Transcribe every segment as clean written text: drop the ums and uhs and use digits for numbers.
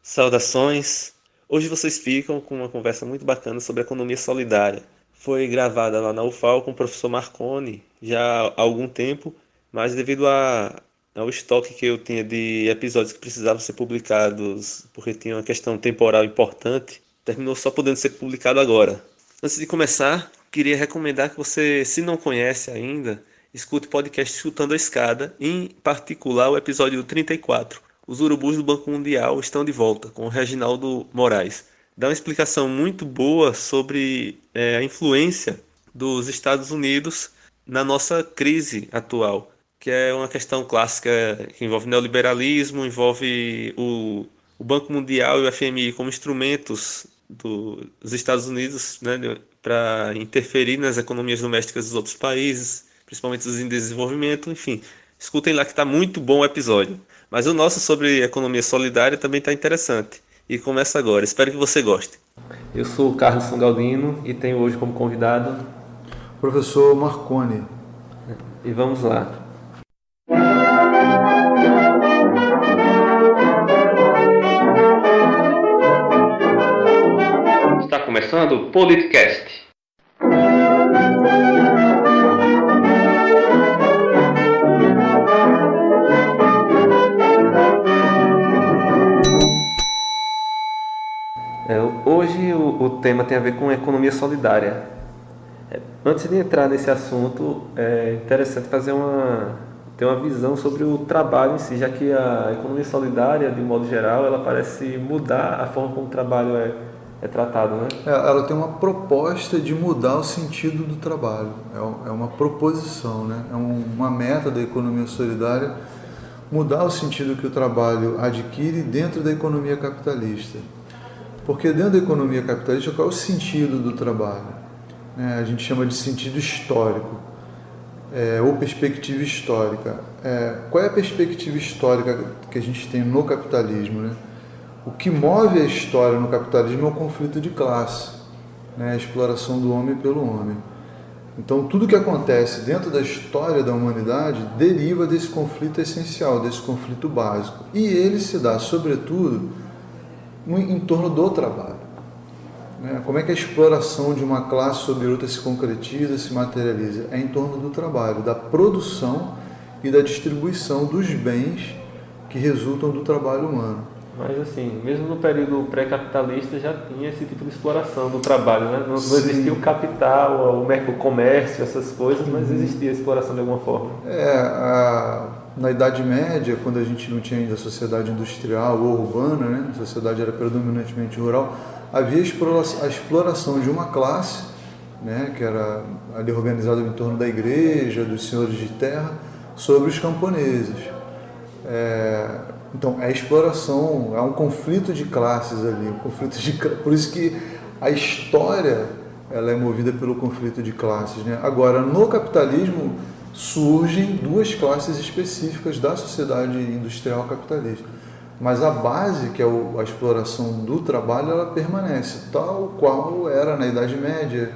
Saudações! Hoje vocês ficam com uma conversa muito bacana sobre economia solidária. Foi gravada lá na UFAL com o professor Marconi já há algum tempo, mas devido ao estoque que eu tinha de episódios que precisavam ser publicados, porque tinha uma questão temporal importante, terminou só podendo ser publicado agora. Antes de começar, queria recomendar que você, se não conhece ainda, escute o podcast Chutando a Escada, em particular o episódio 34. Os urubus do Banco Mundial estão de volta, com o Reginaldo Moraes. Dá uma explicação muito boa sobre a influência dos Estados Unidos na nossa crise atual, que é uma questão clássica que envolve neoliberalismo, envolve o Banco Mundial e o FMI como instrumentos dos Estados Unidos, né, para interferir nas economias domésticas dos outros países, principalmente os em desenvolvimento, enfim. Escutem lá que está muito bom o episódio. Mas o nosso sobre economia solidária também está interessante. E começa agora. Espero que você goste. Eu sou o Carlos Galdino e tenho hoje como convidado. Professor Marconi. E vamos lá. Está começando o Politcast. Hoje o tema tem a ver com economia solidária. Antes de entrar nesse assunto, é interessante ter uma visão sobre o trabalho em si, já que a economia solidária, de modo geral, ela parece mudar a forma como o trabalho é tratado, né? Ela tem uma proposta de mudar o sentido do trabalho. É uma proposição, né? É uma meta da economia solidária mudar o sentido que o trabalho adquire dentro da economia capitalista. Porque dentro da economia capitalista, qual é o sentido do trabalho? A gente chama de sentido histórico, ou perspectiva histórica. Qual é a perspectiva histórica que a gente tem no capitalismo, né? O que move a história no capitalismo é o conflito de classe, né? A exploração do homem pelo homem. Então, tudo que acontece dentro da história da humanidade deriva desse conflito essencial, desse conflito básico. E ele se dá, sobretudo, em torno do trabalho. Como é que a exploração de uma classe sobre outra se concretiza, se materializa? É em torno do trabalho, da produção e da distribuição dos bens que resultam do trabalho humano. Mas assim, mesmo no período pré-capitalista já tinha esse tipo de exploração do trabalho, né? Não existia o capital, o comércio, essas coisas, mas existia a exploração de alguma forma. Na Idade Média, quando a gente não tinha ainda sociedade industrial ou urbana, né? A sociedade era predominantemente rural, havia a exploração de uma classe, né? Que era ali organizada em torno da igreja, dos senhores de terra, sobre os camponeses. Então, é exploração, é um conflito de classes ali, por isso que a história ela é movida pelo conflito de classes, né? Agora, no capitalismo surgem duas classes específicas da sociedade industrial capitalista, mas a base, que é a exploração do trabalho, ela permanece tal qual era na Idade Média,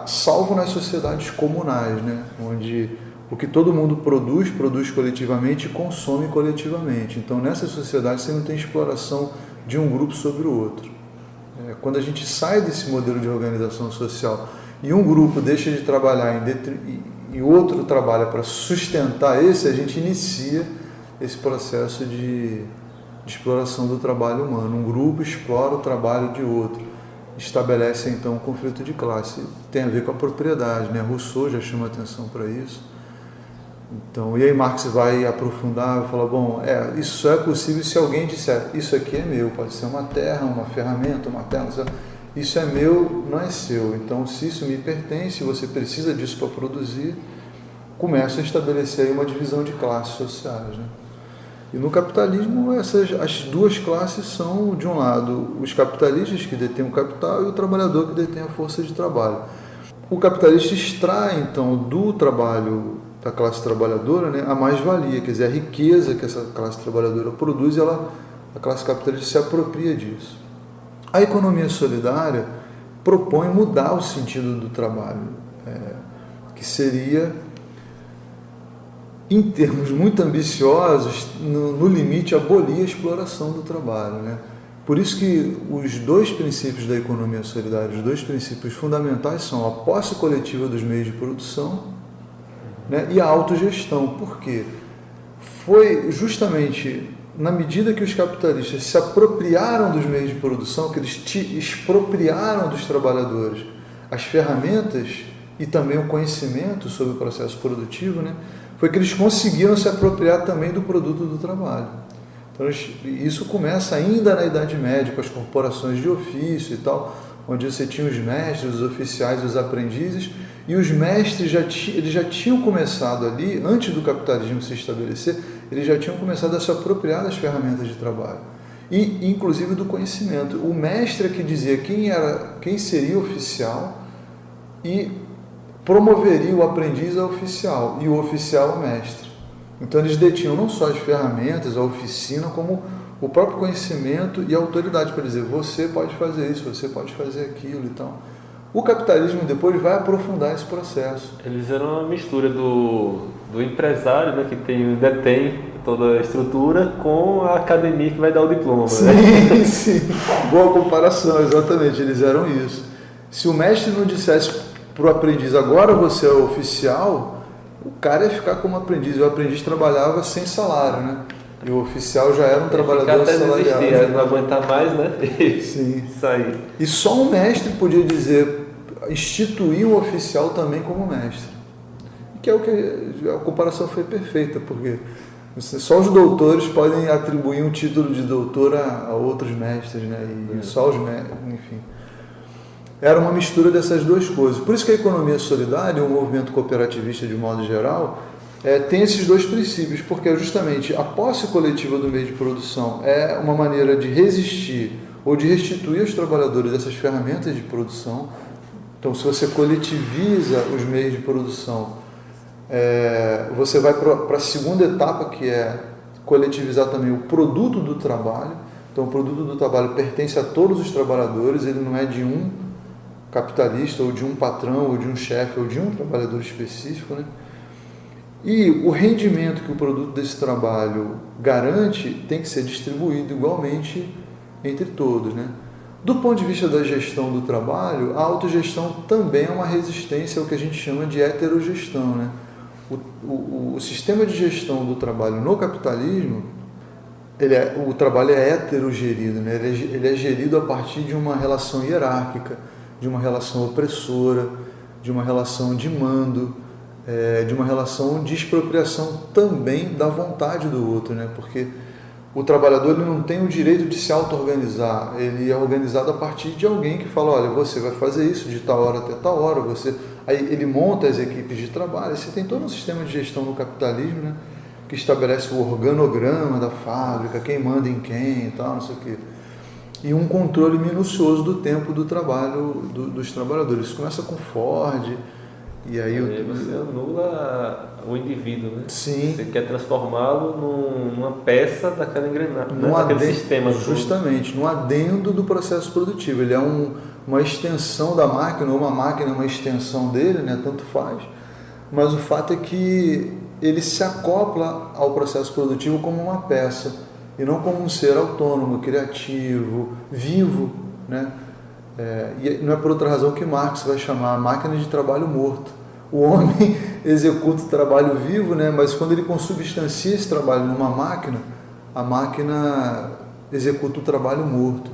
salvo nas sociedades comunais, né? Onde o que todo mundo produz coletivamente e consome coletivamente. Então, nessa sociedade, você não tem exploração de um grupo sobre o outro. Quando a gente sai desse modelo de organização social e um grupo deixa de trabalhar e outro trabalha para sustentar esse, a gente inicia esse processo de exploração do trabalho humano. Um grupo explora o trabalho de outro, estabelece então um conflito de classe. Tem a ver com a propriedade, né? Rousseau já chama atenção para isso. Então, e aí Marx vai aprofundar, vai falar, isso só é possível se alguém disser, isso aqui é meu, pode ser uma terra, uma ferramenta, uma terra, isso é meu, não é seu. Então, se isso me pertence, você precisa disso para produzir, começa a estabelecer aí uma divisão de classes sociais, né? E no capitalismo, as duas classes são, de um lado, os capitalistas que detêm o capital e o trabalhador que detém a força de trabalho. O capitalista extrai, então, do trabalho da classe trabalhadora, né, a mais-valia, quer dizer, a riqueza que essa classe trabalhadora produz, a classe capitalista se apropria disso. A economia solidária propõe mudar o sentido do trabalho, que seria em termos muito ambiciosos, no limite, abolir a exploração do trabalho, né? Por isso que os dois princípios da economia solidária, os dois princípios fundamentais são a posse coletiva dos meios de produção, né, e a autogestão. Por quê? Foi justamente na medida que os capitalistas se apropriaram dos meios de produção, que eles expropriaram dos trabalhadores as ferramentas e também o conhecimento sobre o processo produtivo, né, foi que eles conseguiram se apropriar também do produto do trabalho. Então, isso começa ainda na Idade Média, com as corporações de ofício e tal, onde você tinha os mestres, os oficiais, os aprendizes, e os mestres eles já tinham começado ali, antes do capitalismo se estabelecer, eles já tinham começado a se apropriar das ferramentas de trabalho, e inclusive do conhecimento. O mestre é que dizia quem seria oficial e promoveria o aprendiz ao oficial, e o oficial ao mestre. Então eles detinham não só as ferramentas, a oficina, como o próprio conhecimento e a autoridade para dizer, você pode fazer isso, você pode fazer aquilo e tal. O capitalismo depois vai aprofundar esse processo. Eles eram uma mistura do empresário, né, que detém toda a estrutura, com a academia que vai dar o diploma. Sim, né? Sim. Boa comparação, exatamente, eles eram isso. Se o mestre não dissesse para o aprendiz, agora você é oficial, o cara ia ficar como aprendiz. O aprendiz trabalhava sem salário, né? E o oficial já era um trabalhador assalariado. Desistir, não aguentar mais, né? Sim. Sair. E só um mestre podia dizer, instituir um oficial também como mestre. Que é o que a comparação foi perfeita, porque só os doutores podem atribuir um título de doutor a outros mestres, né? E só os mestres, enfim. Era uma mistura dessas duas coisas. Por isso que a economia solidária, o movimento cooperativista de modo geral, tem esses dois princípios, porque justamente a posse coletiva do meio de produção é uma maneira de resistir ou de restituir aos trabalhadores essas ferramentas de produção. Então, se você coletiviza os meios de produção, você vai para a segunda etapa, que é coletivizar também o produto do trabalho. Então, o produto do trabalho pertence a todos os trabalhadores, ele não é de um capitalista, ou de um patrão, ou de um chefe, ou de um trabalhador específico, né? E o rendimento que o produto desse trabalho garante tem que ser distribuído igualmente entre todos, né? Do ponto de vista da gestão do trabalho, a autogestão também é uma resistência ao que a gente chama de heterogestão, né? O sistema de gestão do trabalho no capitalismo, o trabalho é heterogerido, né? Ele é gerido a partir de uma relação hierárquica, de uma relação opressora, de uma relação de mando, de uma relação de expropriação também da vontade do outro, né? Porque o trabalhador ele não tem o direito de se auto-organizar, ele é organizado a partir de alguém que fala, olha, você vai fazer isso de tal hora até tal hora, aí ele monta as equipes de trabalho. Você tem todo um sistema de gestão no capitalismo, né? Que estabelece o organograma da fábrica, quem manda em quem e tal, não sei o quê. E um controle minucioso do tempo do trabalho dos trabalhadores. Isso começa com Ford, e aí você anula o indivíduo, né? Sim. Você quer transformá-lo numa peça daquela engrenagem, daquele sistema. Justamente, num adendo do processo produtivo. Ele é uma extensão da máquina, ou uma máquina é uma extensão dele, né? Tanto faz. Mas o fato é que ele se acopla ao processo produtivo como uma peça, e não como um ser autônomo, criativo, vivo, né? E não é por outra razão que Marx vai chamar a máquina de trabalho morto. O homem executa o trabalho vivo, né? Mas quando ele consubstancia esse trabalho numa máquina, a máquina executa o trabalho morto.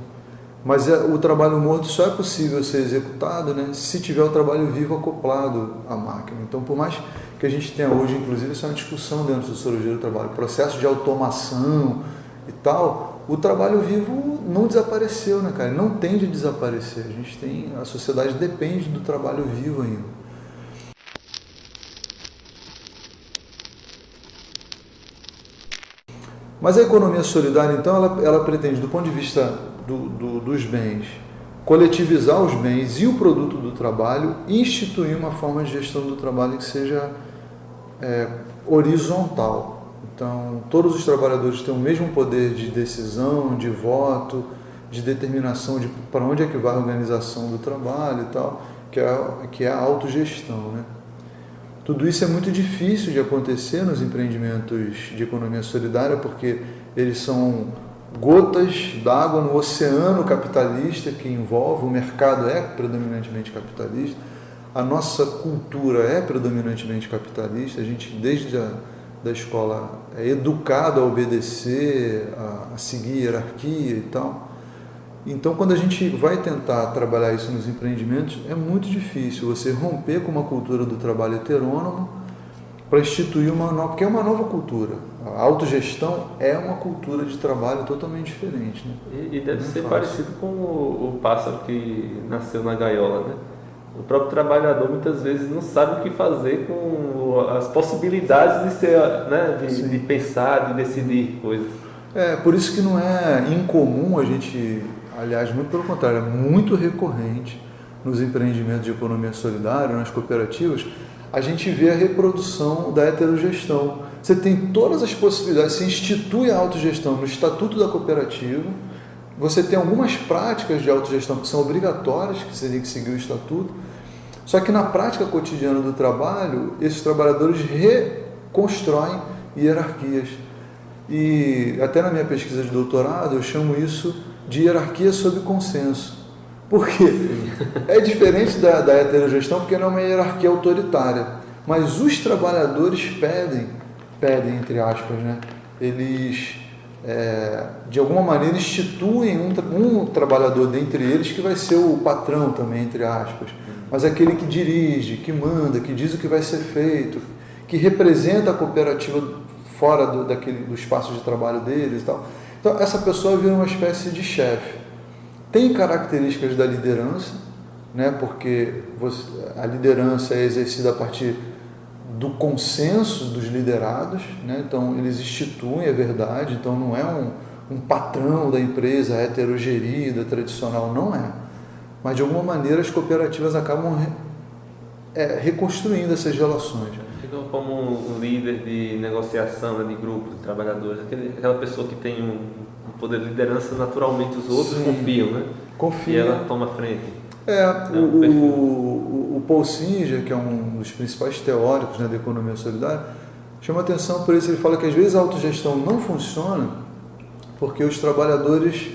Mas o trabalho morto só é possível ser executado, né, se tiver o trabalho vivo acoplado à máquina. Então, por mais que a gente tenha hoje, inclusive, isso é uma discussão dentro da sociologia do trabalho, processo de automação e tal, o trabalho vivo não desapareceu, né, cara? Ele não tende a desaparecer. A sociedade depende do trabalho vivo ainda. Mas a economia solidária, então, ela pretende, do ponto de vista dos bens, coletivizar os bens e o produto do trabalho e instituir uma forma de gestão do trabalho que seja horizontal. Então, todos os trabalhadores têm o mesmo poder de decisão, de voto, de determinação de para onde é que vai a organização do trabalho e tal, que é a autogestão, né? Tudo isso é muito difícil de acontecer nos empreendimentos de economia solidária, porque eles são gotas d'água no oceano capitalista que envolve, o mercado é predominantemente capitalista, a nossa cultura é predominantemente capitalista, a gente desde da escola é educado a obedecer, a seguir hierarquia e tal. Então, quando a gente vai tentar trabalhar isso nos empreendimentos, é muito difícil você romper com uma cultura do trabalho heterônomo para instituir uma nova, porque é uma nova cultura. A autogestão é uma cultura de trabalho totalmente diferente. Né? E deve ser parecido com o pássaro que nasceu na gaiola, né? O próprio trabalhador muitas vezes não sabe o que fazer com as possibilidades de ser, né, de pensar, de decidir coisas. Por isso que não é incomum a gente, aliás, muito pelo contrário, é muito recorrente nos empreendimentos de economia solidária, nas cooperativas, a gente vê a reprodução da heterogestão. Você tem todas as possibilidades, você institui a autogestão no estatuto da cooperativa, você tem algumas práticas de autogestão que são obrigatórias, que você tem que seguir o estatuto, só que na prática cotidiana do trabalho, esses trabalhadores reconstroem hierarquias. E até na minha pesquisa de doutorado, eu chamo isso de hierarquia sob consenso. Por quê? É diferente da heterogestão, porque não é uma hierarquia autoritária. Mas os trabalhadores pedem entre aspas, né? Eles, de alguma maneira, instituem um trabalhador dentre eles que vai ser o patrão também, entre aspas. Mas aquele que dirige, que manda, que diz o que vai ser feito, que representa a cooperativa fora do espaço de trabalho deles e tal. Então, essa pessoa vira uma espécie de chefe. Tem características da liderança, né? Porque a liderança é exercida a partir do consenso dos liderados, né? Então eles instituem, é verdade, então não é um patrão da empresa heterogerida, tradicional, não é. Mas de alguma maneira as cooperativas acabam reconstruindo essas relações. Ficam como um líder de negociação, né, de grupos de trabalhadores, aquela pessoa que tem um poder de liderança, naturalmente os outros confiam, né? Confia. E ela toma frente. O Paul Singer, que é um dos principais teóricos, né, da economia solidária, chama atenção por isso. Ele fala que às vezes a autogestão não funciona porque os trabalhadores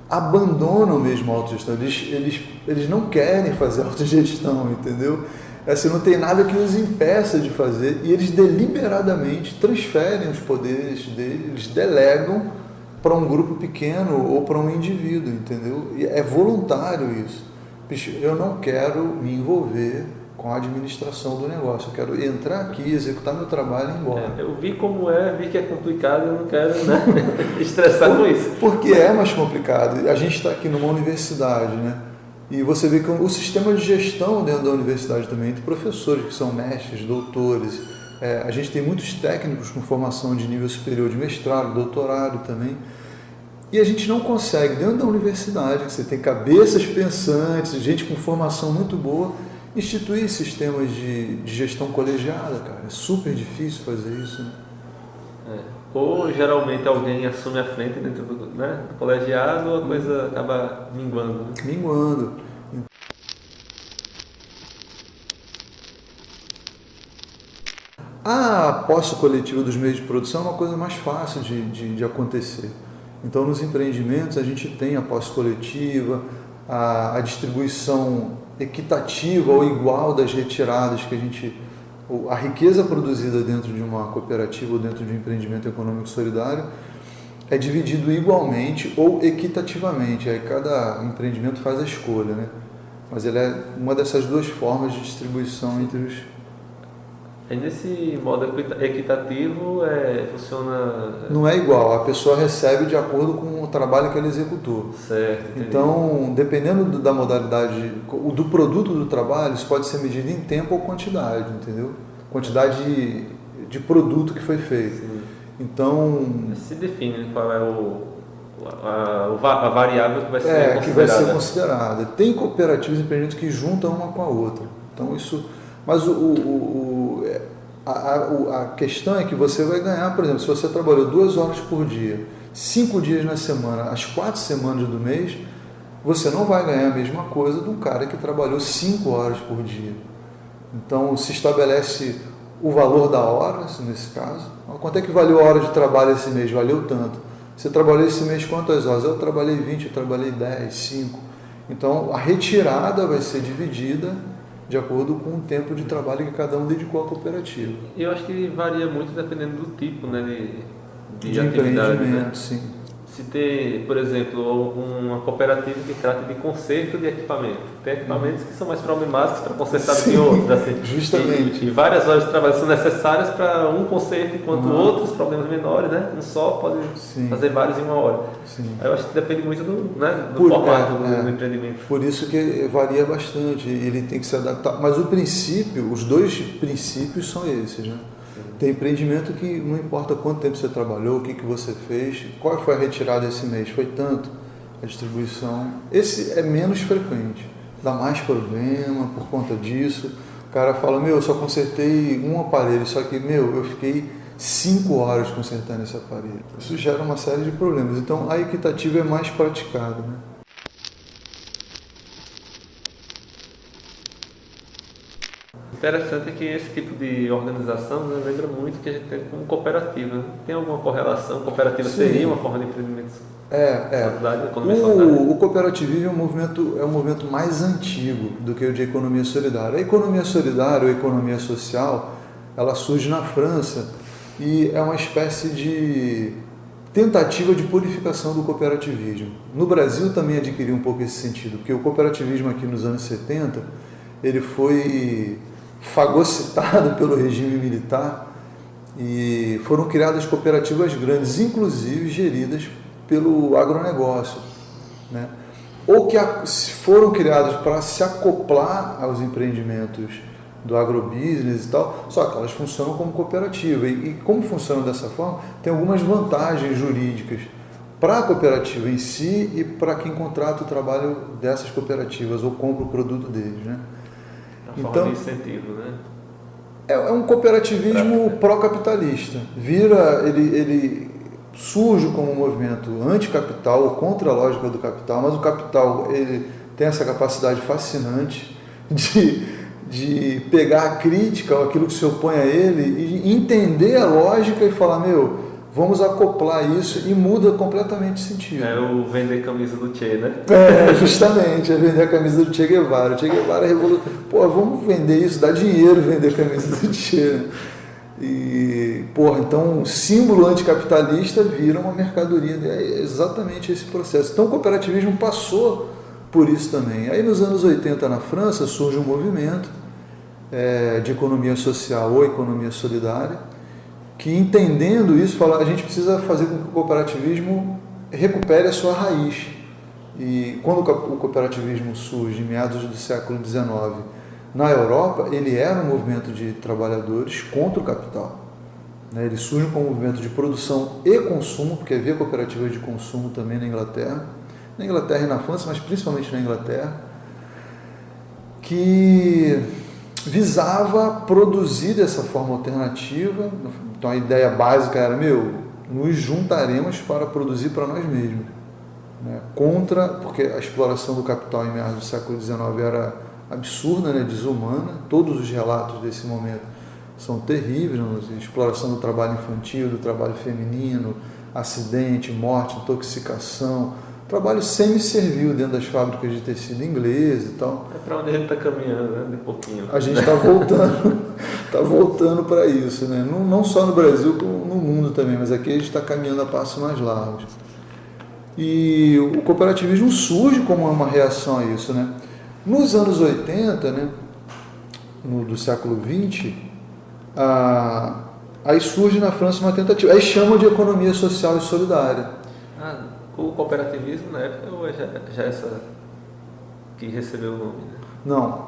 abandonam mesmo a autogestão. Eles não querem fazer autogestão, entendeu? Assim, não tem nada que os impeça de fazer e eles deliberadamente transferem os poderes deles, eles delegam para um grupo pequeno ou para um indivíduo, entendeu? E é voluntário isso. Bicho, eu não quero me envolver com a administração do negócio, eu quero entrar aqui, executar meu trabalho e ir embora. Eu vi como vi que é complicado, eu não quero, né, estressar com isso. Porque é mais complicado. A gente está aqui numa universidade, né? E você vê que o sistema de gestão dentro da universidade também, entre professores que são mestres, doutores, a gente tem muitos técnicos com formação de nível superior de mestrado, doutorado também, e a gente não consegue, dentro da universidade, que você tem cabeças pensantes, gente com formação muito boa, instituir sistemas de gestão colegiada, cara. É super difícil fazer isso, né? Ou geralmente alguém assume a frente dentro do colegiado, ou a coisa acaba minguando. Né? Minguando. A posse coletiva dos meios de produção é uma coisa mais fácil de acontecer. Então, nos empreendimentos, a gente tem a posse coletiva, a distribuição equitativa ou igual das retiradas que a riqueza produzida dentro de uma cooperativa ou dentro de um empreendimento econômico solidário é dividido igualmente ou equitativamente. Aí cada empreendimento faz a escolha, né? Mas ele é uma dessas duas formas de distribuição entre os... Nesse modo equitativo funciona... Não é igual, a pessoa recebe de acordo com o trabalho que ela executou. Certo, entendi. Então, dependendo da modalidade, do produto do trabalho, isso pode ser medido em tempo ou quantidade, entendeu? Quantidade de produto que foi feito. Sim. Então... Se define qual é a variável que vai ser considerada. Que vai ser considerada. Tem cooperativas e empreendimentos que juntam uma com a outra. Então, isso... Mas a questão é que você vai ganhar, por exemplo, se você trabalhou 2 horas por dia, 5 dias na semana, as 4 semanas do mês, você não vai ganhar a mesma coisa de um cara que trabalhou 5 horas por dia. Então, se estabelece o valor da hora, nesse caso. Quanto é que valeu a hora de trabalho esse mês? Valeu tanto. Você trabalhou esse mês quantas horas? Eu trabalhei 20, eu trabalhei 10, 5. Então, a retirada vai ser dividida de acordo com o tempo de trabalho que cada um dedicou à cooperativa. Eu acho que varia muito dependendo do tipo, né, de atividade, empreendimento, né? sim. Se tem, por exemplo, uma cooperativa que trata de conserto de equipamento. Tem equipamentos que são mais problemáticos para consertar do que outros. Assim. Justamente. E várias horas de trabalho são necessárias para um conserto, enquanto outros problemas menores, né? Um só pode fazer vários em uma hora. Sim. Aí eu acho que depende muito do formato do empreendimento. Por isso que varia bastante, ele tem que se adaptar. Mas o princípio, os dois princípios são esses, né? Tem empreendimento que não importa quanto tempo você trabalhou, o que você fez, qual foi a retirada esse mês, foi tanto, a distribuição. Esse é menos frequente, dá mais problema por conta disso. O cara fala, eu só consertei um aparelho, só que, eu fiquei 5 horas consertando esse aparelho. Isso gera uma série de problemas. Então, a equitativa é mais praticada, né? Interessante é que esse tipo de organização lembra muito que a gente tem como cooperativa. Tem alguma correlação? Cooperativa seria uma forma de empreendimento? O cooperativismo é um movimento mais antigo do que o de economia solidária. A economia solidária ou economia social, ela surge na França e é uma espécie de tentativa de purificação do cooperativismo. No Brasil também adquiriu um pouco esse sentido, porque o cooperativismo aqui nos anos 70, ele foi fagocitado pelo regime militar e foram criadas cooperativas grandes, inclusive geridas pelo agronegócio, né? Ou que foram criadas para se acoplar aos empreendimentos do agrobusiness e tal, só que elas funcionam como cooperativa. E como funcionam dessa forma, tem algumas vantagens jurídicas para a cooperativa em si e para quem contrata o trabalho dessas cooperativas ou compra o produto deles, né? Então, de incentivo, né? É um cooperativismo pró-capitalista. Ele surge como um movimento anticapital, contra a lógica do capital, mas o capital ele tem essa capacidade fascinante de pegar a crítica, aquilo que se opõe a ele, e entender a lógica e falar, vamos acoplar isso, e muda completamente o sentido. É o vender camisa do Che, né? Justamente, é vender a camisa do Che Guevara. O Che Guevara vamos vender isso, dá dinheiro vender a camisa do Che. E, então, um símbolo anticapitalista vira uma mercadoria. É exatamente esse processo. Então, o cooperativismo passou por isso também. Aí, nos anos 80, na França, surge um movimento de economia social ou economia solidária, que, entendendo isso, fala, a gente precisa fazer com que o cooperativismo recupere a sua raiz. E quando o cooperativismo surge, em meados do século XIX, na Europa, ele era um movimento de trabalhadores contra o capital. Ele surge como um movimento de produção e consumo, porque havia cooperativas de consumo também na Inglaterra e na França, mas principalmente na Inglaterra, que visava produzir dessa forma alternativa. Então a ideia básica era, nos juntaremos para produzir para nós mesmos, né? Porque a exploração do capital em meados do século XIX era absurda, né? Desumana. Todos os relatos desse momento são terríveis, né? Exploração do trabalho infantil, do trabalho feminino, acidente, morte, intoxicação, trabalho semi-servil dentro das fábricas de tecido inglês e tal. É para onde a gente está caminhando, né? De pouquinho. A gente está voltando para isso, né? Não só no Brasil, como no mundo também, mas aqui a gente está caminhando a passos mais largos. E o cooperativismo surge como uma reação a isso, né? Nos anos 80, né, do século XX, aí surge na França uma tentativa, aí chamam de economia social e solidária. O cooperativismo na época ou já essa que recebeu o nome? Né? Não,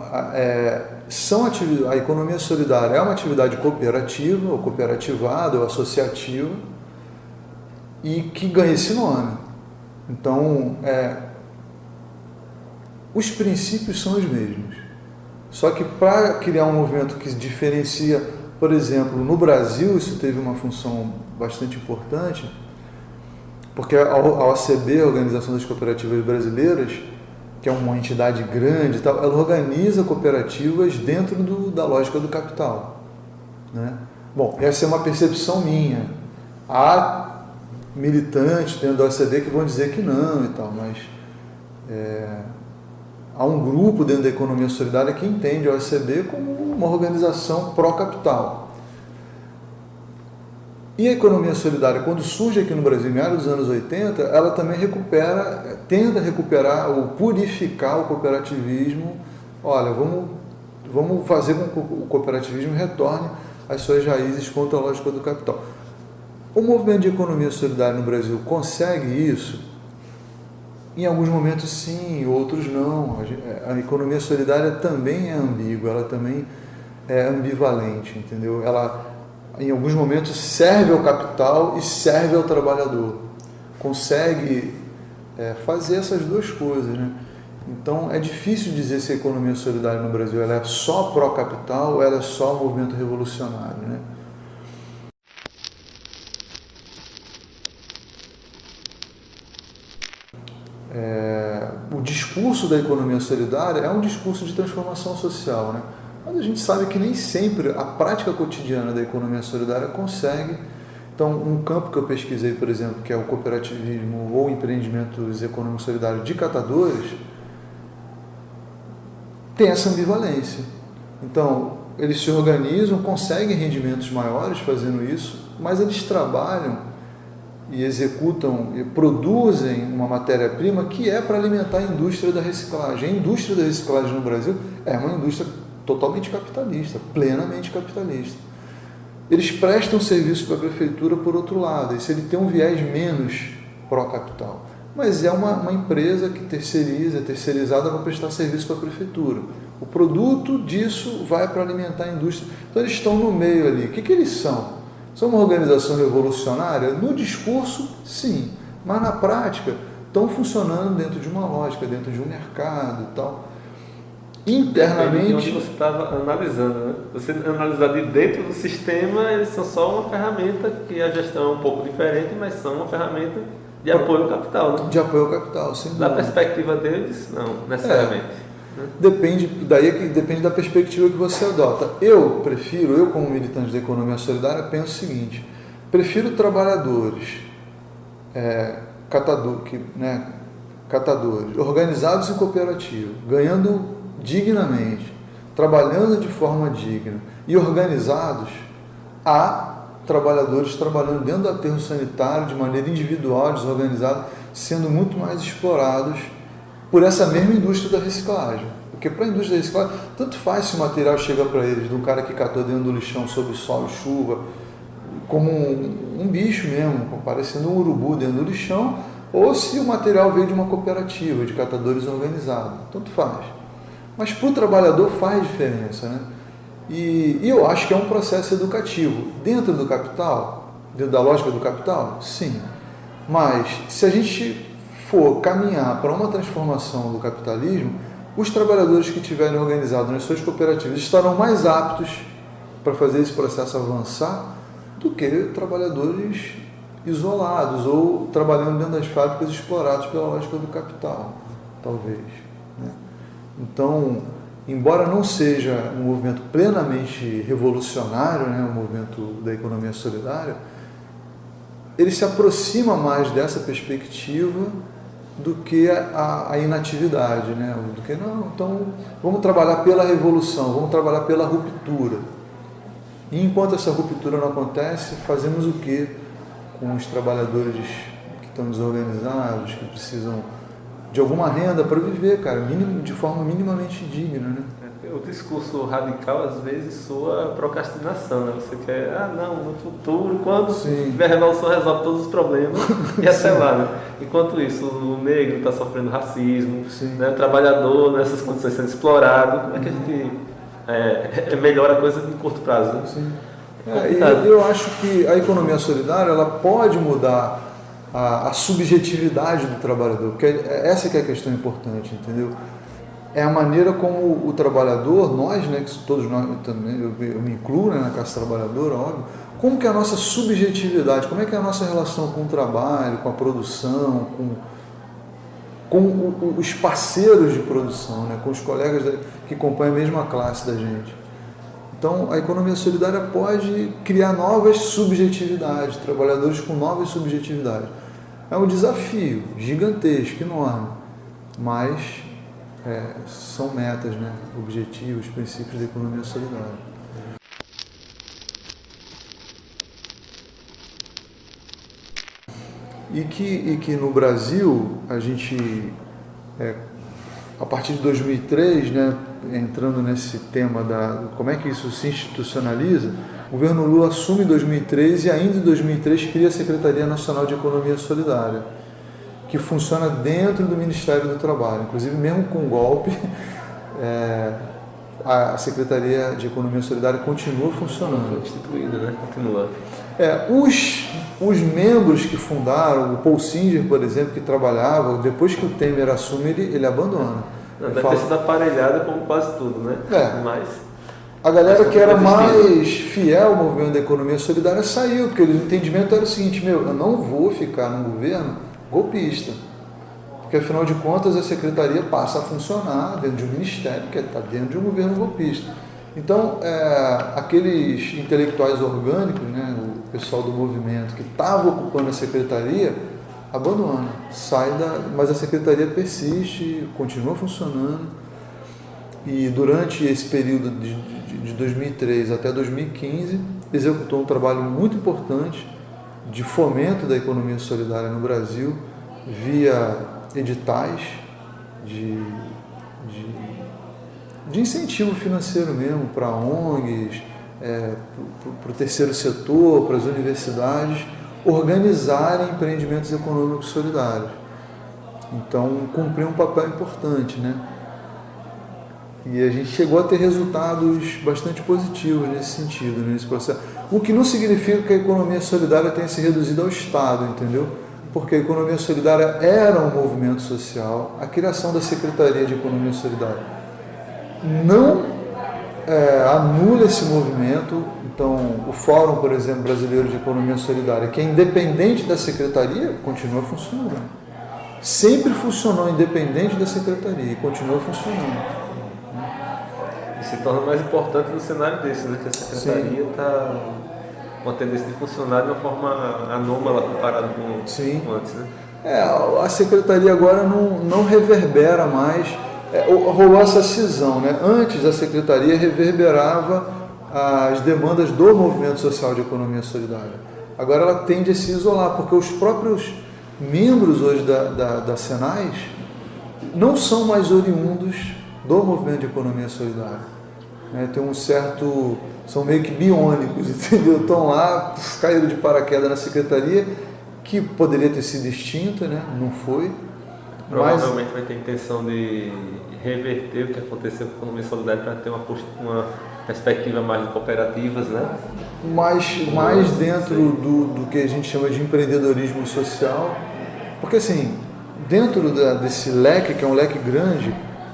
a economia solidária é uma atividade cooperativa, ou cooperativada, ou associativa, e que ganha esse nome. Então, os princípios são os mesmos. Só que para criar um movimento que diferencia, por exemplo, no Brasil isso teve uma função bastante importante, porque a OCB, a Organização das Cooperativas Brasileiras, que é uma entidade grande e tal, ela organiza cooperativas dentro da lógica do capital, né? Bom, essa é uma percepção minha. Há militantes dentro da OCD que vão dizer que não e tal, mas há um grupo dentro da economia solidária que entende a OCD como uma organização pró-capital. E a economia solidária, quando surge aqui no Brasil, em meados dos anos 80, ela também tenta recuperar ou purificar o cooperativismo. Olha, vamos fazer com que o cooperativismo retorne às suas raízes contra a lógica do capital. O movimento de economia solidária no Brasil consegue isso? Em alguns momentos sim, outros não. A economia solidária também é ambígua, ela também é ambivalente, entendeu? Ela, em alguns momentos, serve ao capital e serve ao trabalhador. Consegue fazer essas duas coisas, né? Então, é difícil dizer se a economia solidária no Brasil ela é só pró-capital ou ela é só movimento revolucionário, né? O discurso da economia solidária é um discurso de transformação social, né? Mas a gente sabe que nem sempre a prática cotidiana da economia solidária consegue. Então, um campo que eu pesquisei, por exemplo, que é o cooperativismo ou empreendimentos econômicos solidários de catadores, tem essa ambivalência. Então, eles se organizam, conseguem rendimentos maiores fazendo isso, mas eles trabalham e executam e produzem uma matéria-prima que é para alimentar a indústria da reciclagem. A indústria da reciclagem no Brasil é uma indústria totalmente capitalista, plenamente capitalista. Eles prestam serviço para a prefeitura por outro lado, isso ele tem um viés menos pró-capital. Mas é uma empresa que é terceirizada para prestar serviço para a prefeitura. O produto disso vai para alimentar a indústria. Então eles estão no meio ali. O que eles são? São uma organização revolucionária? No discurso, sim. Mas na prática, estão funcionando dentro de uma lógica, dentro de um mercado e tal. Internamente... Onde você estava analisando, né? Você analisar de dentro do sistema, eles são só uma ferramenta que a gestão é um pouco diferente, mas são uma ferramenta de apoio ao capital, né? De apoio ao capital, sim. Da perspectiva deles, não necessariamente. Depende da perspectiva que você adota. Eu como militante da economia solidária, penso o seguinte: prefiro trabalhadores, catadores, organizados em cooperativa, ganhando dignamente, trabalhando de forma digna e organizados, a trabalhadores trabalhando dentro do aterro sanitário de maneira individual, desorganizada, sendo muito mais explorados por essa mesma indústria da reciclagem. Porque para a indústria da reciclagem, tanto faz se o material chega para eles, de um cara que catou dentro do lixão sob sol e chuva, como um bicho mesmo, parecendo um urubu dentro do lixão, ou se o material veio de uma cooperativa de catadores organizados. Tanto faz. Mas para o trabalhador faz diferença, né? E eu acho que é um processo educativo. Dentro do capital, dentro da lógica do capital, sim. Mas se a gente for caminhar para uma transformação do capitalismo, os trabalhadores que estiverem organizados nas suas cooperativas estarão mais aptos para fazer esse processo avançar do que trabalhadores isolados ou trabalhando dentro das fábricas explorados pela lógica do capital, talvez, né? Então, embora não seja um movimento plenamente revolucionário, né, o movimento da economia solidária, ele se aproxima mais dessa perspectiva do que a inatividade, né? Do que não, então vamos trabalhar pela revolução, vamos trabalhar pela ruptura. E enquanto essa ruptura não acontece, fazemos o que com os trabalhadores que estão desorganizados, que precisam de alguma renda para viver, cara, de forma minimamente digna, né? O discurso radical, às vezes, soa procrastinação, né? Você quer, no futuro, quando tiver revolução, resolve todos os problemas e até lá, né? Enquanto isso, o negro está sofrendo racismo, né? O trabalhador nessas condições sendo explorado, como é que a gente melhora a coisa em curto prazo, né? Sim. Eu acho que a economia solidária ela pode mudar a subjetividade do trabalhador, porque essa que é a questão importante, entendeu? É a maneira como o trabalhador, nós, né, que todos nós também, eu me incluo, né, na classe trabalhadora, óbvio, como que é a nossa subjetividade, como é que é a nossa relação com o trabalho, com a produção, com os parceiros de produção, né? Com os colegas que compõem a mesma classe da gente. Então, a economia solidária pode criar novas subjetividades, trabalhadores com novas subjetividades. É um desafio gigantesco, enorme, mas são metas, né? Objetivos, princípios da economia solidária. E que no Brasil, a gente, a partir de 2003, né, entrando nesse tema como é que isso se institucionaliza, o governo Lula assume em 2003 e ainda em 2003 cria a Secretaria Nacional de Economia Solidária, que funciona dentro do Ministério do Trabalho. Inclusive, mesmo com o golpe, a Secretaria de Economia Solidária continua funcionando. Foi instituída, né? Continua. Os membros que fundaram, o Paul Singer, por exemplo, que trabalhava, depois que o Temer assume, ele abandona. Deve ter sido aparelhada como quase tudo, né? Mas a galera que era mais fiel ao movimento da economia solidária saiu, porque o entendimento era o seguinte: eu não vou ficar num governo golpista, porque afinal de contas a secretaria passa a funcionar dentro de um ministério que está dentro de um governo golpista. Então, aqueles intelectuais orgânicos, né, o pessoal do movimento que estava ocupando a secretaria, abandona, mas a secretaria persiste, continua funcionando, e durante esse período de 2003 até 2015 executou um trabalho muito importante de fomento da economia solidária no Brasil via editais de incentivo financeiro mesmo para ONGs, para o terceiro setor, para as universidades organizarem empreendimentos econômicos solidários. Então, cumpriu um papel importante, né? E a gente chegou a ter resultados bastante positivos nesse sentido, nesse processo. O que não significa que a economia solidária tenha se reduzido ao Estado, entendeu? Porque a economia solidária era um movimento social. A criação da Secretaria de Economia Solidária não anula esse movimento. Então, o Fórum, por exemplo, Brasileiro de Economia Solidária, que é independente da Secretaria, continua funcionando. Sempre funcionou independente da Secretaria e continua funcionando. E se torna mais importante no cenário desse, né? Que a Secretaria está com a tendência de funcionar de uma forma anômala comparado com antes, né? A Secretaria agora não reverbera mais. Rolou essa cisão, né? Antes a Secretaria reverberava as demandas do movimento social de economia solidária. Agora ela tende a se isolar, porque os próprios membros hoje da Senais não são mais oriundos do movimento de economia solidária. Tem um certo... são meio que biônicos, entendeu? Estão lá, caíram de paraquedas na Secretaria, que poderia ter sido extinta, né? Não foi. Provavelmente vai ter intenção de reverter o que aconteceu com a economia solidária para ter uma perspectiva mais de cooperativas, né? Mais dentro do que a gente chama de empreendedorismo social, porque assim, dentro desse leque, que é um leque grande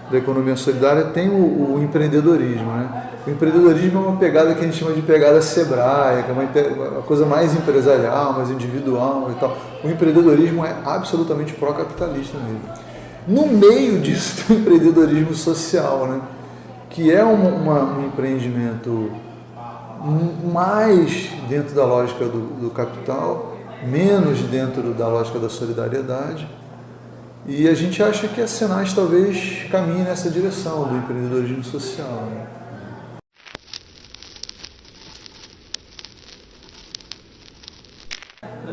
da economia solidária, tem o empreendedorismo, né? O empreendedorismo é uma pegada que a gente chama de pegada Sebrae, que é uma coisa mais empresarial, mais individual e tal. O empreendedorismo é absolutamente pró-capitalista mesmo. No meio disso tem o empreendedorismo social, né? Que é um empreendimento mais dentro da lógica do capital, menos dentro da lógica da solidariedade. E a gente acha que a Senais talvez caminhe nessa direção do empreendedorismo social, né?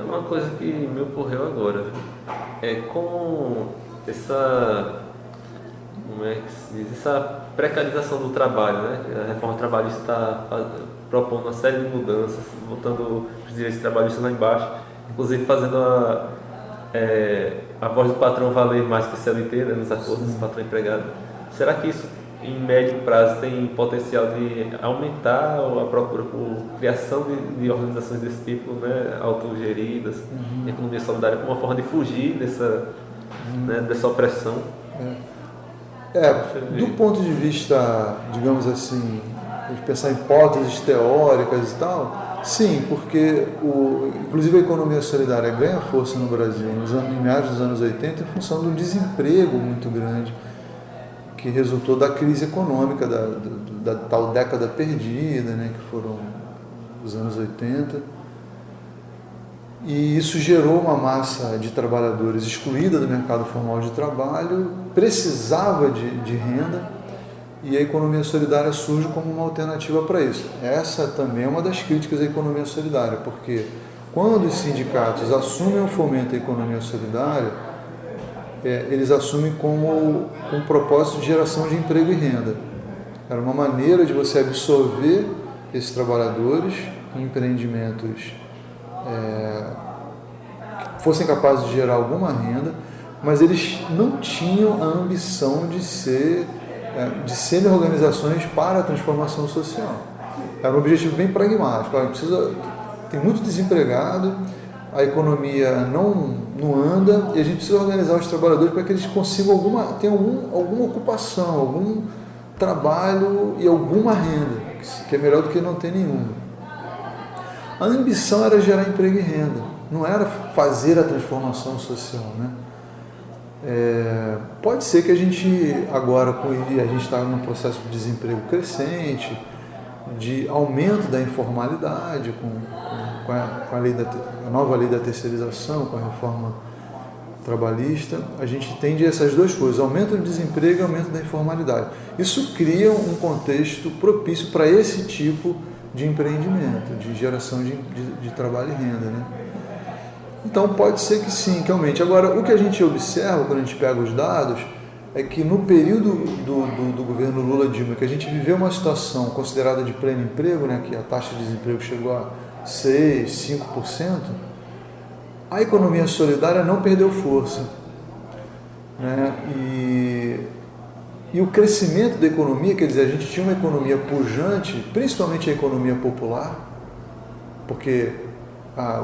Uma coisa que me ocorreu agora como essa precarização do trabalho, né? A reforma trabalhista está propondo uma série de mudanças, botando os direitos trabalhistas lá embaixo, inclusive fazendo a voz do patrão valer mais que CLT, né, nos acordos do patrão empregado. Será que isso, em médio prazo, tem potencial de aumentar a procura por criação de organizações desse tipo, né, autogeridas, economia solidária, como uma forma de fugir dessa opressão? Do ponto de vista, digamos assim, de pensar em hipóteses teóricas e tal, Sim, porque inclusive a economia solidária ganha força no Brasil em meados dos anos 80 em função do desemprego muito grande que resultou da crise econômica, da tal década perdida, né, que foram os anos 80. E isso gerou uma massa de trabalhadores excluída do mercado formal de trabalho, precisava de renda, e a economia solidária surge como uma alternativa para isso. Essa também é uma das críticas à economia solidária, porque quando os sindicatos assumem o fomento à economia solidária, eles assumem como um propósito de geração de emprego e renda. Era uma maneira de você absorver esses trabalhadores em empreendimentos que fossem capazes de gerar alguma renda, mas eles não tinham a ambição de serem organizações para a transformação social. Era um objetivo bem pragmático. Tem muito desempregado, a economia não anda e a gente precisa organizar os trabalhadores para que eles consigam tenham alguma ocupação, algum trabalho e alguma renda, que é melhor do que não ter nenhuma. A ambição era gerar emprego e renda, não era fazer a transformação social, né? Pode ser que a gente agora, a gente está num processo de desemprego crescente, de aumento da informalidade, com a nova lei da terceirização, com a reforma trabalhista, a gente tende a essas duas coisas, aumento do desemprego e aumento da informalidade. Isso cria um contexto propício para esse tipo de empreendimento, de geração de trabalho e renda, né? Então pode ser que sim, que aumente. Agora, o que a gente observa quando a gente pega os dados é que no período do governo Lula-Dilma, que a gente viveu uma situação considerada de pleno emprego, né, que a taxa de desemprego chegou a 6%, 5%, a economia solidária não perdeu força, né? E o crescimento da economia, quer dizer, a gente tinha uma economia pujante, principalmente a economia popular, porque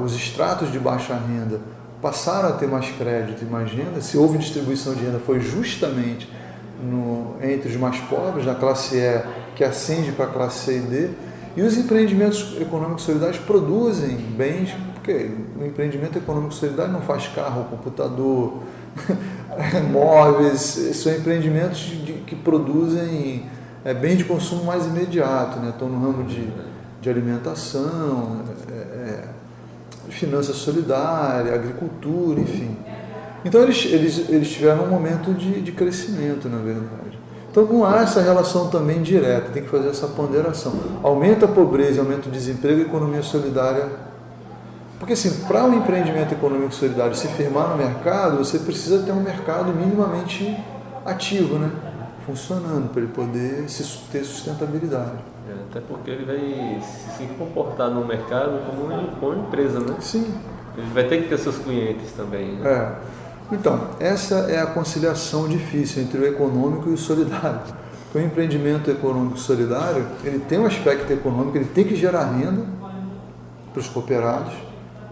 os estratos de baixa renda passaram a ter mais crédito e mais renda. Se houve distribuição de renda, foi justamente entre os mais pobres, da classe E, que ascende para a classe C e D. E os empreendimentos econômicos solidários produzem bens, porque o empreendimento econômico solidário não faz carro, computador, móveis, são empreendimentos que produzem bens de consumo mais imediato, né? Estão no ramo de alimentação, finança solidária, agricultura, enfim. Então eles tiveram um momento de crescimento, na verdade. Então não há essa relação também direta, tem que fazer essa ponderação. Aumenta a pobreza, aumenta o desemprego, a economia solidária. Porque assim, para um empreendimento econômico solidário se firmar no mercado, você precisa ter um mercado minimamente ativo, né? Funcionando, para ele poder ter sustentabilidade. Até porque ele vai se comportar no mercado como uma empresa, né? Sim. Ele vai ter que ter seus clientes também, né? Então, essa é a conciliação difícil entre o econômico e o solidário. Porque o empreendimento econômico solidário, ele tem um aspecto econômico, ele tem que gerar renda para os cooperados,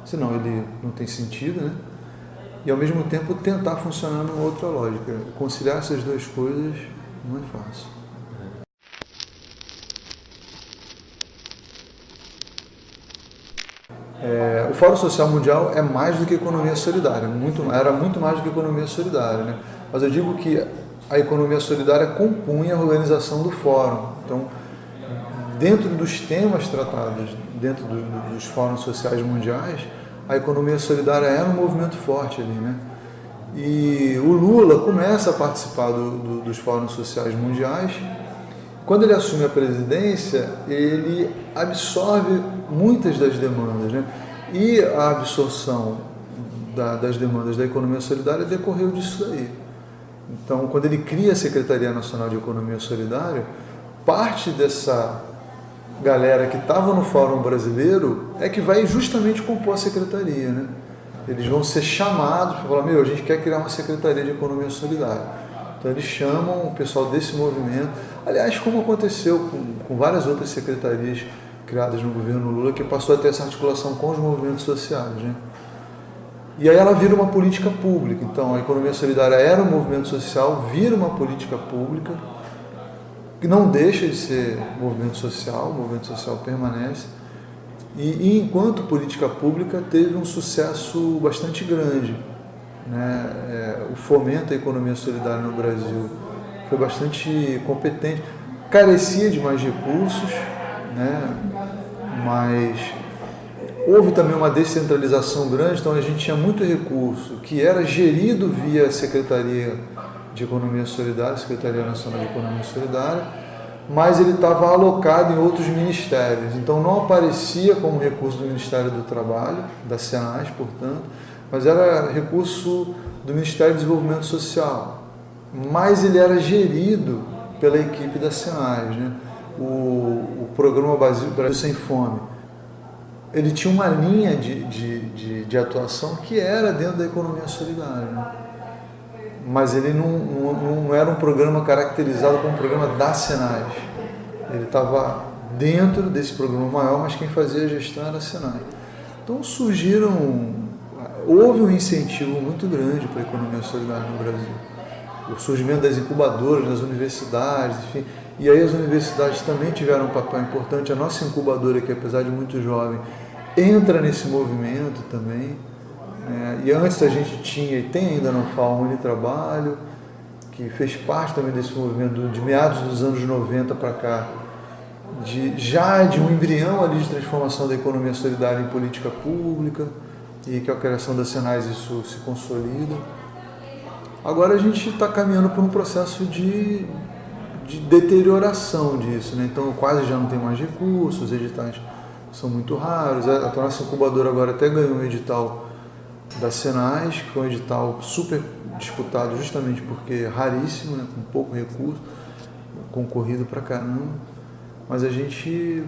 senão ele não tem sentido, né? E ao mesmo tempo tentar funcionar numa outra lógica. Conciliar essas duas coisas não é fácil. O Fórum Social Mundial é mais do que economia solidária, era muito mais do que economia solidária, né? Mas eu digo que a economia solidária compunha a organização do Fórum. Então, dentro dos temas tratados, dentro dos fóruns sociais mundiais, a economia solidária era um movimento forte ali, né? E o Lula começa a participar dos fóruns sociais mundiais. Quando ele assume a presidência, ele absorve muitas das demandas, né? E a absorção das demandas da economia solidária decorreu disso daí. Então, quando ele cria a Secretaria Nacional de Economia Solidária, parte dessa galera que estava no Fórum Brasileiro é que vai justamente compor a secretaria, né? Eles vão ser chamados para falar, a gente quer criar uma Secretaria de Economia Solidária. Então eles chamam o pessoal desse movimento, aliás, como aconteceu com várias outras secretarias criadas no governo Lula, que passou a ter essa articulação com os movimentos sociais, né? E aí ela vira uma política pública. Então a economia solidária era um movimento social, vira uma política pública, que não deixa de ser movimento social, o movimento social permanece, E enquanto política pública teve um sucesso bastante grande, né? O fomento à economia solidária no Brasil foi bastante competente, carecia de mais recursos, né? Mas houve também uma descentralização grande, então a gente tinha muito recurso que era gerido via Secretaria de Economia Solidária, Secretaria Nacional de Economia Solidária, mas ele estava alocado em outros ministérios, então não aparecia como recurso do Ministério do Trabalho, da Senas, portanto, mas era recurso do Ministério do Desenvolvimento Social, mas ele era gerido pela equipe da Senas, né? O programa Brasil Sem Fome, ele tinha uma linha de atuação que era dentro da economia solidária, né? Mas ele não era um programa caracterizado como um programa da Senas. Ele estava dentro desse programa maior, mas quem fazia a gestão era a Senas. Então houve um incentivo muito grande para a economia solidária no Brasil. O surgimento das incubadoras, das universidades, enfim. E aí as universidades também tiveram um papel importante. A nossa incubadora, que apesar de muito jovem, entra nesse movimento também. E antes a gente tinha e tem ainda na UFAL um Unitrabalho, que fez parte também desse movimento de meados dos anos 90 para cá, já de um embrião ali de transformação da economia solidária em política pública, e que a criação da Senas isso se consolida. Agora a gente está caminhando por um processo de deterioração disso, né? Então quase já não tem mais recursos, os editais são muito raros. A nossa incubadora agora até ganhou um edital da Senas, que foi um edital super disputado justamente porque é raríssimo, né? Com pouco recurso, concorrido pra caramba, mas a gente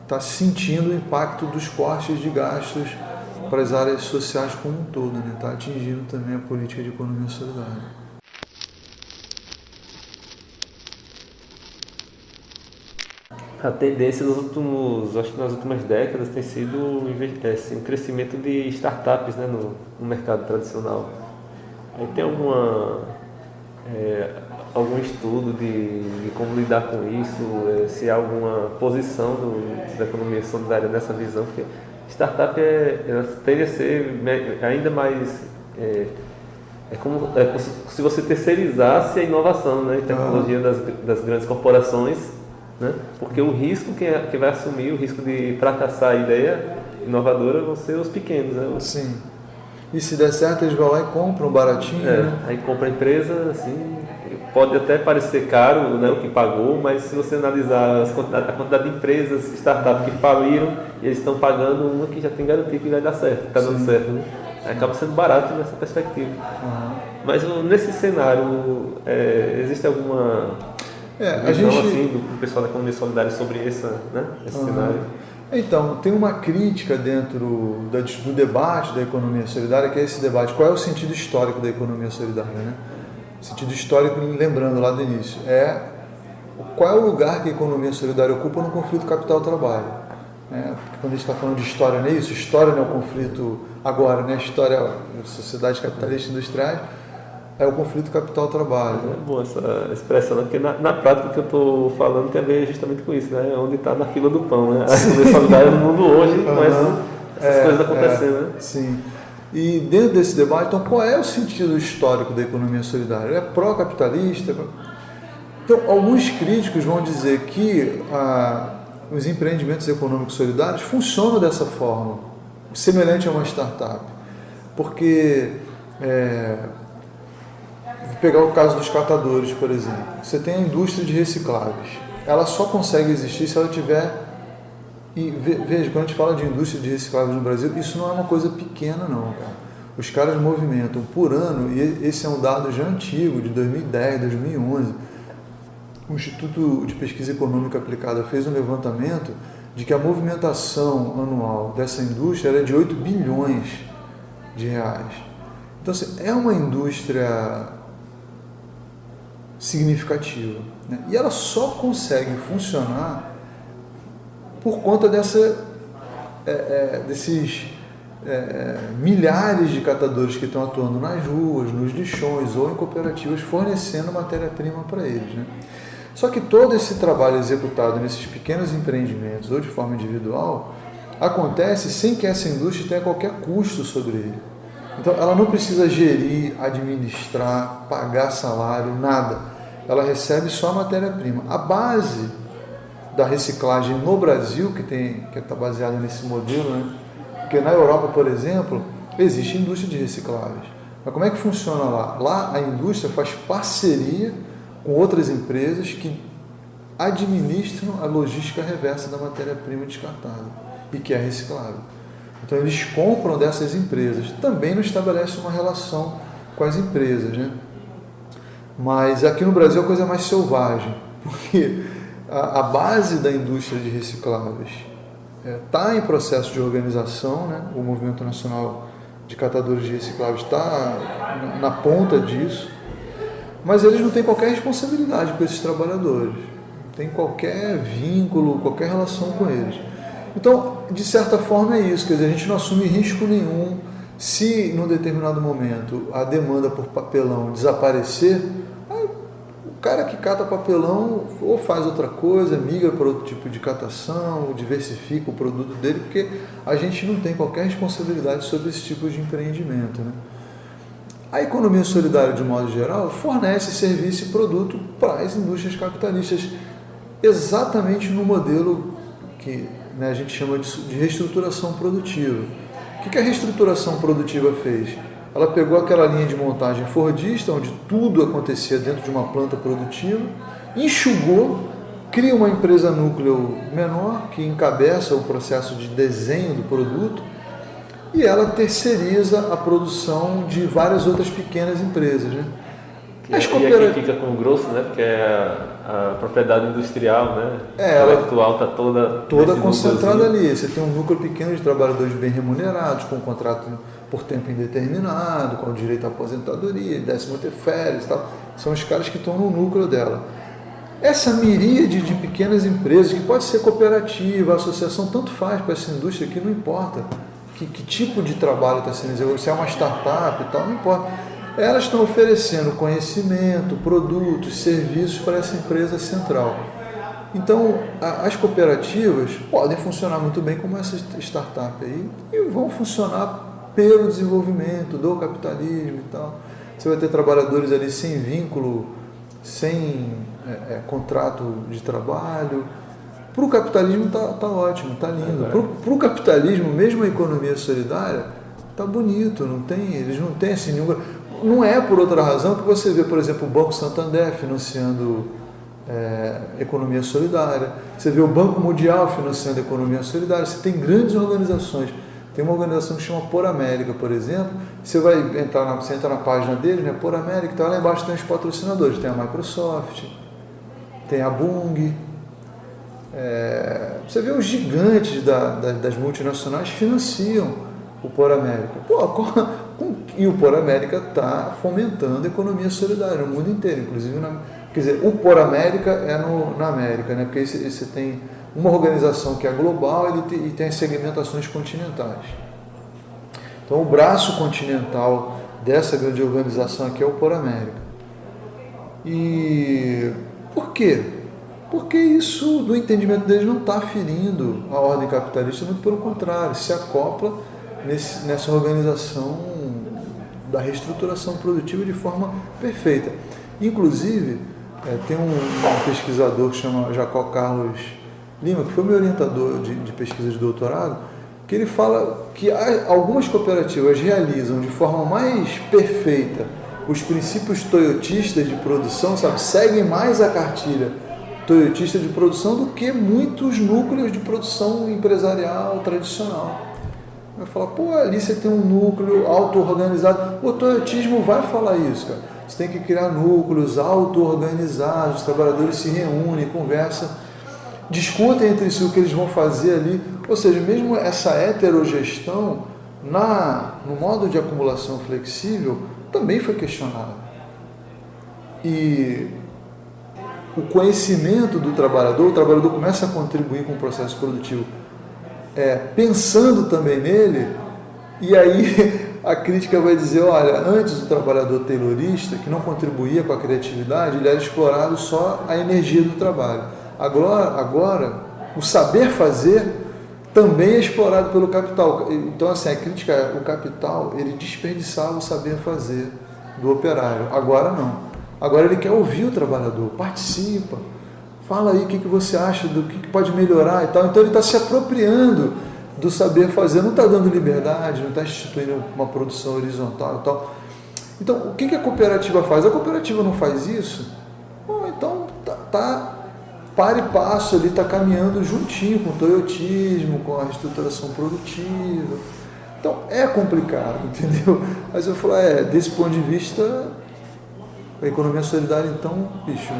está sentindo o impacto dos cortes de gastos para as áreas sociais como um todo, né? Está atingindo também a política de economia solidária. A tendência acho que nas últimas décadas tem sido um crescimento de startups, né, no mercado tradicional. Aí tem algum estudo de como lidar com isso, se há alguma posição da economia solidária nessa visão, porque startup tende a ser ainda mais... como se você terceirizasse a inovação, né, e tecnologia das grandes corporações, né? Porque o risco que vai assumir, o risco de fracassar a ideia inovadora vão ser os pequenos, né? Sim. E se der certo, eles vão lá e compram baratinho, né? Aí compra a empresa, assim, pode até parecer caro, né, o que pagou, mas se você analisar a quantidade de empresas, startups que faliram, e eles estão pagando uma que já tem garantia que vai dar certo, está dando certo, né? Acaba sendo barato nessa perspectiva. Mas nesse cenário, existe alguma... a gente... assim, do pessoal da economia solidária sobre esse cenário? Então, tem uma crítica dentro do debate da economia solidária, que é esse debate, qual é o sentido histórico da economia solidária, né? O sentido histórico, lembrando lá do início, qual é o lugar que a economia solidária ocupa no conflito capital-trabalho. Porque quando a gente está falando de história, não é isso? História não é o conflito agora, né? História é sociedade capitalista industriais, é o conflito capital-trabalho. É boa essa expressão, né? Porque na prática o que eu estou falando tem a ver justamente com isso, né? Onde está na fila do pão, né? A economia solidária no mundo hoje com essas coisas acontecendo, né? Sim. E dentro desse debate, então, qual é o sentido histórico da economia solidária? É pró-capitalista? Então, alguns críticos vão dizer que os empreendimentos econômicos solidários funcionam dessa forma, semelhante a uma startup. Porque... Vou pegar o caso dos catadores, por exemplo. Você tem a indústria de recicláveis. Ela só consegue existir se ela tiver... E veja, quando a gente fala de indústria de recicláveis no Brasil, isso não é uma coisa pequena, não, cara. Os caras movimentam por ano, e esse é um dado já antigo, de 2010, 2011. O Instituto de Pesquisa Econômica Aplicada fez um levantamento de que a movimentação anual dessa indústria era de 8 bilhões de reais. Então, assim, é uma indústria significativa, né? E ela só consegue funcionar por conta desses milhares de catadores que estão atuando nas ruas, nos lixões ou em cooperativas, fornecendo matéria-prima para eles, né? Só que todo esse trabalho executado nesses pequenos empreendimentos ou de forma individual acontece sem que essa indústria tenha qualquer custo sobre ele. Então, ela não precisa gerir, administrar, pagar salário, nada. Ela recebe só a matéria-prima. A base da reciclagem no Brasil, que está baseada nesse modelo, né? Porque na Europa, por exemplo, existe indústria de recicláveis. Mas como é que funciona lá? Lá a indústria faz parceria com outras empresas que administram a logística reversa da matéria-prima descartável e que é reciclável. Então eles compram dessas empresas. Também não estabelece uma relação com as empresas, né? Mas aqui no Brasil a coisa é mais selvagem, porque a base da indústria de recicláveis está em processo de organização, né? O Movimento Nacional de Catadores de Recicláveis está na ponta disso, mas eles não têm qualquer responsabilidade com esses trabalhadores, não tem qualquer vínculo, qualquer relação com eles. Então, de certa forma é isso, quer dizer, a gente não assume risco nenhum. Se num determinado momento a demanda por papelão desaparecer, o cara que cata papelão ou faz outra coisa, migra para outro tipo de catação, diversifica o produto dele, porque a gente não tem qualquer responsabilidade sobre esse tipo de empreendimento, né? A economia solidária, de modo geral, fornece serviço e produto para as indústrias capitalistas, exatamente no modelo que, né, a gente chama de reestruturação produtiva. O que a reestruturação produtiva fez? Ela pegou aquela linha de montagem fordista, onde tudo acontecia dentro de uma planta produtiva, enxugou, cria uma empresa núcleo menor, que encabeça o processo de desenho do produto, e ela terceiriza a produção de várias outras pequenas empresas, né? E aqui fica com o grosso, né? Porque a propriedade industrial, né? Intelectual está toda concentrada ali. Você tem um núcleo pequeno de trabalhadores bem remunerados, com um contrato por tempo indeterminado, com direito à aposentadoria, 13º férias e tal. São os caras que estão no núcleo dela. Essa miríade de pequenas empresas, que pode ser cooperativa, associação, tanto faz para essa indústria aqui, não importa que tipo de trabalho está sendo desenvolvido, se é uma startup e tal, não importa. Elas estão oferecendo conhecimento, produtos, serviços para essa empresa central. Então, as cooperativas podem funcionar muito bem como essa startup aí e vão funcionar pelo desenvolvimento do capitalismo e tal. Você vai ter trabalhadores ali sem vínculo, sem contrato de trabalho. Para o capitalismo tá ótimo, tá lindo. Para o capitalismo, mesmo a economia solidária, tá bonito, eles não têm assim nenhum. Não é por outra razão que você vê, por exemplo, o Banco Santander financiando economia solidária, você vê o Banco Mundial financiando economia solidária, você tem grandes organizações. Tem uma organização que chama Por América, por exemplo, você entra na página dele, né, Por América, então lá embaixo tem os patrocinadores, tem a Microsoft, tem a Bung, você vê os gigantes das multinacionais financiam o Por América. E o Por América está fomentando a economia solidária no mundo inteiro, inclusive quer dizer, o Por América é na América, né? Porque você tem uma organização que é global e tem as segmentações continentais. Então o braço continental dessa grande organização aqui é o Por América. E por quê? Porque isso, do entendimento deles, não está ferindo a ordem capitalista, muito pelo contrário, se acopla nessa organização da reestruturação produtiva de forma perfeita. Inclusive, tem um pesquisador que chama Jacó Carlos Lima, que foi meu orientador de pesquisa de doutorado, que ele fala que algumas cooperativas realizam de forma mais perfeita os princípios toyotistas de produção, seguem mais a cartilha toyotista de produção do que muitos núcleos de produção empresarial tradicional. Vai falar, ali você tem um núcleo auto-organizado. O toyotismo vai falar isso, cara. Você tem que criar núcleos auto-organizados, os trabalhadores se reúnem, conversam, discutem entre si o que eles vão fazer ali. Ou seja, mesmo essa heterogestão no modo de acumulação flexível também foi questionada. E o conhecimento do trabalhador, o trabalhador começa a contribuir com o processo produtivo, pensando também nele, e aí a crítica vai dizer, olha, antes o trabalhador taylorista, que não contribuía com a criatividade, ele era explorado só a energia do trabalho. Agora o saber fazer também é explorado pelo capital. Então, assim, a crítica é o capital, ele desperdiçava o saber fazer do operário. Agora não. Agora ele quer ouvir o trabalhador, participa, fala aí o que você acha, do que pode melhorar e tal. Então ele está se apropriando do saber fazer, não está dando liberdade, não está instituindo uma produção horizontal e tal. Então, o que a cooperativa faz? A cooperativa não faz isso? Bom, então tá para e passo ali, está caminhando juntinho com o toyotismo, com a reestruturação produtiva. Então, é complicado, entendeu? Mas eu falo, desse ponto de vista, a economia solidária, então, bicho,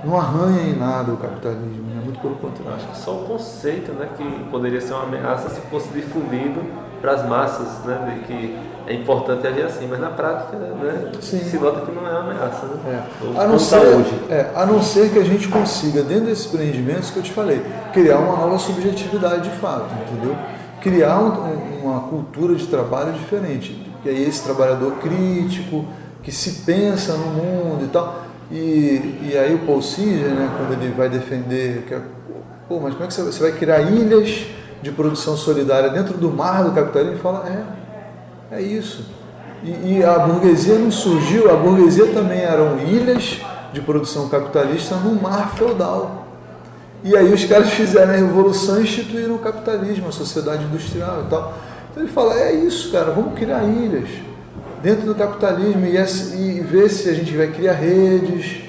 não arranha em nada o capitalismo, né? Muito pelo contrário. Acho que só o conceito, né, que poderia ser uma ameaça se fosse difundido para as massas, né, de que é importante agir assim, mas na prática, né, se nota que não é uma ameaça, né? A não ser que a gente consiga, dentro desses empreendimentos que eu te falei, criar uma nova subjetividade de fato, entendeu? Criar uma cultura de trabalho diferente, que aí esse trabalhador crítico, que se pensa no mundo e tal. E aí o Paul Singer, né, quando ele vai defender, mas como é que você vai criar ilhas de produção solidária dentro do mar do capitalismo? Ele fala, é isso. E a burguesia não surgiu, a burguesia também eram ilhas de produção capitalista no mar feudal. E aí os caras fizeram a revolução e instituíram o capitalismo, a sociedade industrial e tal. Então ele fala, é isso, cara, vamos criar ilhas dentro do capitalismo e ver se a gente vai criar redes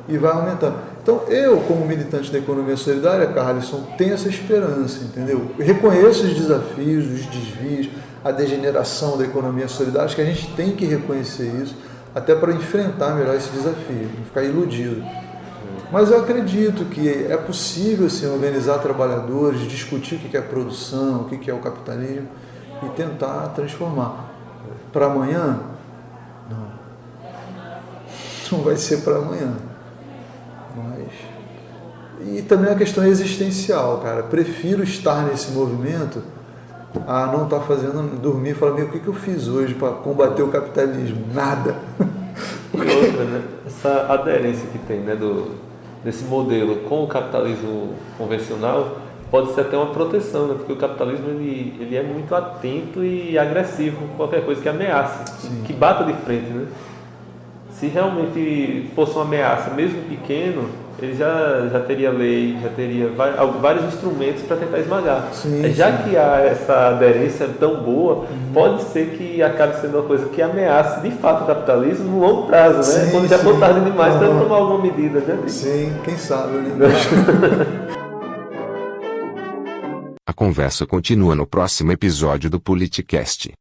e vai aumentando. Então, eu, como militante da economia solidária, Carlson, tenho essa esperança, entendeu? Eu reconheço os desafios, os desvios, a degeneração da economia solidária, acho que a gente tem que reconhecer isso, até para enfrentar melhor esse desafio, não ficar iludido. Mas eu acredito que é possível assim, organizar trabalhadores, discutir o que é produção, o que é o capitalismo e tentar transformar. Para amanhã? Não. Não vai ser para amanhã. E também a questão existencial, cara. Prefiro estar nesse movimento a não estar fazendo, dormir e falar, o que eu fiz hoje para combater o capitalismo? Nada. E outra, né? Essa aderência que tem, né, desse modelo com o capitalismo convencional pode ser até uma proteção, né? Porque o capitalismo ele é muito atento e agressivo com qualquer coisa que ameace, que bata de frente, né? Se realmente fosse uma ameaça, mesmo pequeno, ele já teria lei, já teria vários instrumentos para tentar esmagar. Já que há essa aderência tão boa, pode ser que acabe sendo uma coisa que ameace de fato o capitalismo no longo prazo, né? Quando já for tarde demais para tomar alguma medida, né? Sim, quem sabe, né? A conversa continua no próximo episódio do Politicast.